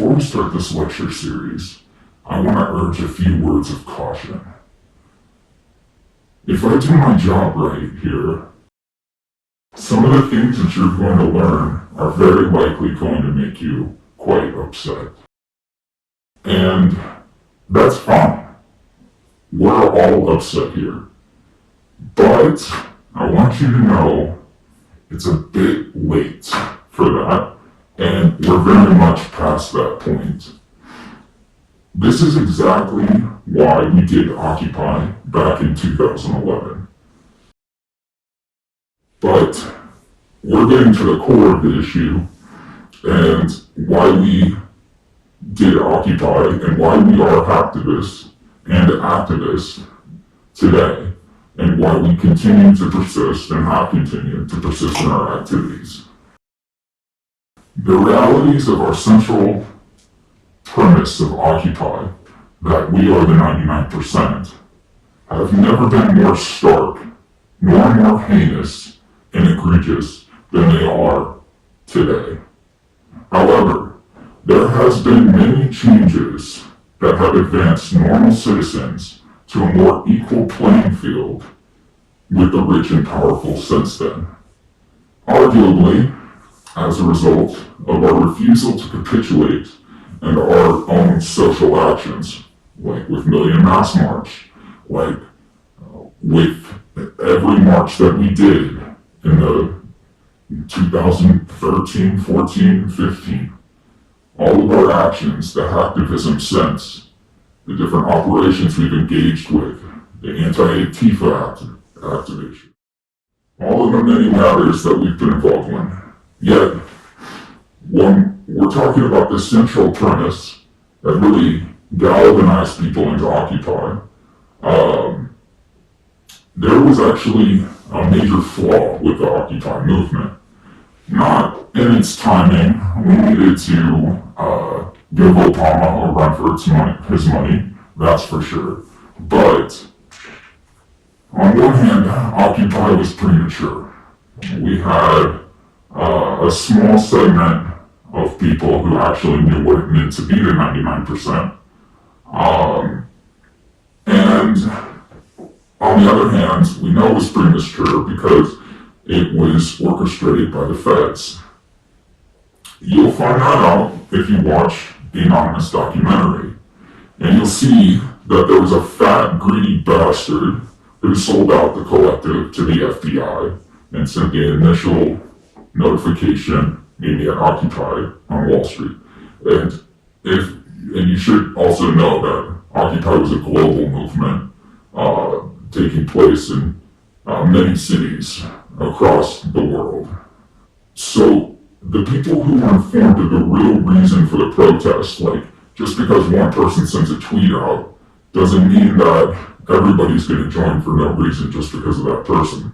Before we start this lecture series, I want to urge a few words of caution. If I do my job right here, some of the things that you're going to learn are very likely going to make you quite upset. And that's fine. We're all upset here. But I want you to know it's a bit late for that, and we're very much past that point. This is exactly why we did Occupy back in 2011. But we're getting to the core of the issue and why we did Occupy and why we are activists and activists today, and why we continue to persist and have continued to persist in our activities. The realities of our central premise of Occupy, that we are the 99%, have never been more stark, nor more heinous and egregious than they are today. However, there has been many changes that have advanced normal citizens to a more equal playing field with the rich and powerful since then. Arguably, as a result of our refusal to capitulate and our own social actions, like with Million Mass March, like with every march that we did in the 2013, 14, 15. All of our actions, the hacktivism since, the different operations we've engaged with, the anti-Antifa activation, all of the many matters that we've been involved in. Yet, when we're talking about the central premise that really galvanized people into Occupy, there was actually a major flaw with the Occupy movement. Not in its timing. We needed to give Obama a run for his money, that's for sure. But on one hand, Occupy was premature. We had a small segment of people who actually knew what it meant to be the 99%. And on the other hand, we know it was premature because it was orchestrated by the feds. You'll find that out if you watch the Anonymous documentary. And you'll see that there was a fat, greedy bastard who sold out the collective to the FBI and sent the initial notification meeting at Occupy on Wall Street. And you should also know that Occupy was a global movement taking place in many cities across the world. So the people who were informed of the real reason for the protest, like just because one person sends a tweet out, doesn't mean that everybody's going to join for no reason just because of that person.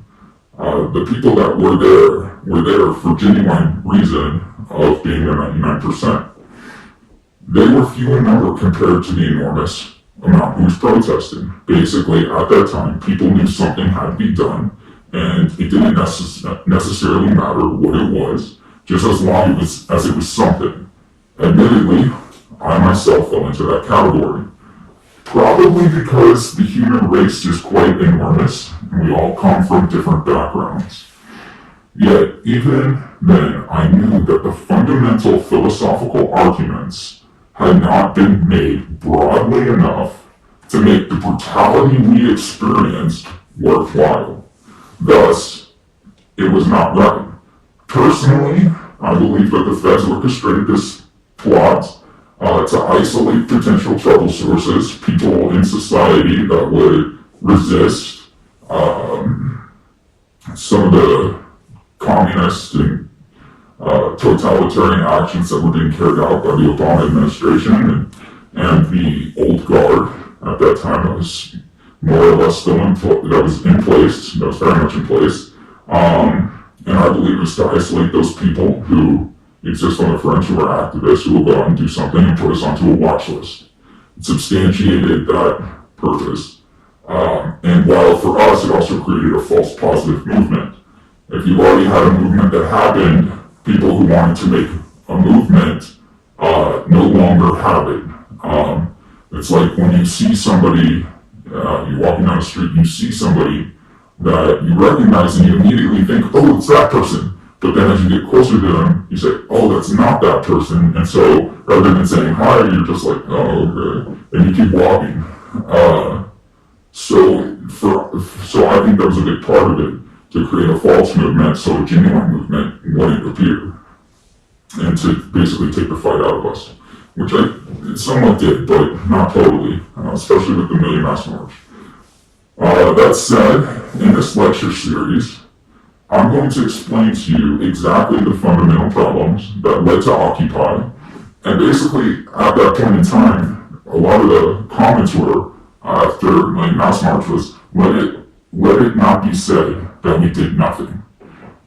The people that were there for genuine reason of being the 99%. They were few in number compared to the enormous amount who was protesting. Basically, at that time, people knew something had to be done, and it didn't necessarily matter what it was, just as long as it was something. Admittedly, I myself fell into that category. Probably because the human race is quite enormous, and we all come from different backgrounds. Yet, even then, I knew that the fundamental philosophical arguments had not been made broadly enough to make the brutality we experienced worthwhile. Thus, it was not right. Personally, I believe that the feds orchestrated this plot to isolate potential trouble sources, people in society that would resist some of the communist and totalitarian actions that were being carried out by the Obama administration and the old guard at that time that was more or less still in place, that was very much in place. And I believe it was to isolate those people who exist on the fringe, who are activists, who will go out and do something and put us onto a watch list. It substantiated that purpose. And while for us it also created a false positive movement. If you already had a movement that happened, people who wanted to make a movement no longer have it. It's like when you see somebody, you're walking down the street, you see somebody that you recognize and you immediately think, oh, it's that person. But then as you get closer to them, you say, oh, that's not that person. And so rather than saying hi, you're just like, oh, okay. And you keep walking. So I think that was a big part of it, to create a false movement so a genuine movement wouldn't appear. And to basically take the fight out of us, which I somewhat did, but not totally, especially with the Million Mass March. That said, in this lecture series, I'm going to explain to you exactly the fundamental problems that led to Occupy. And basically, at that point in time, a lot of the comments were, after Million Mass March, was, let it not be said that we did nothing.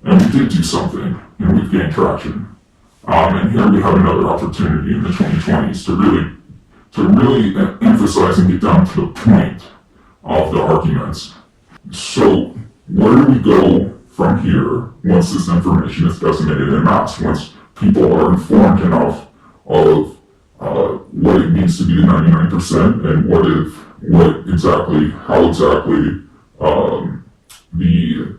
And we did do something, and we've gained traction. And here we have another opportunity in the 2020s to really emphasize and get down to the point of the arguments. So where do we go from here once this information is disseminated en masse, once people are informed enough of what it means to be the 99% and how exactly the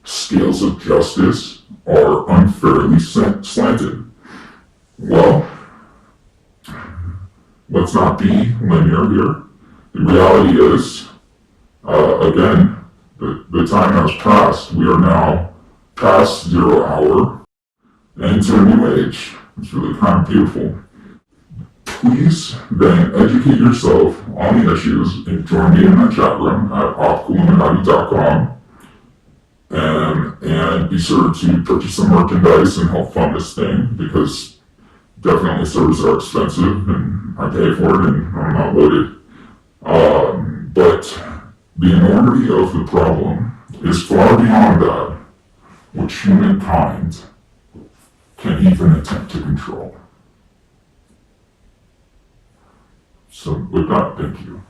scales of justice are unfairly slanted? Well, let's not be linear here. The reality is, again, the time has passed. We are now past 0 hour and into a new age. It's really kind of beautiful. Please then educate yourself on the issues and join me in that chat room at opcoolilluminati.com. And be sure to purchase some merchandise and help fund this thing, because definitely servers are expensive and I pay for it and I'm not loaded. But the enormity of the problem is far beyond that which humankind can even attempt to control. So with that, thank you.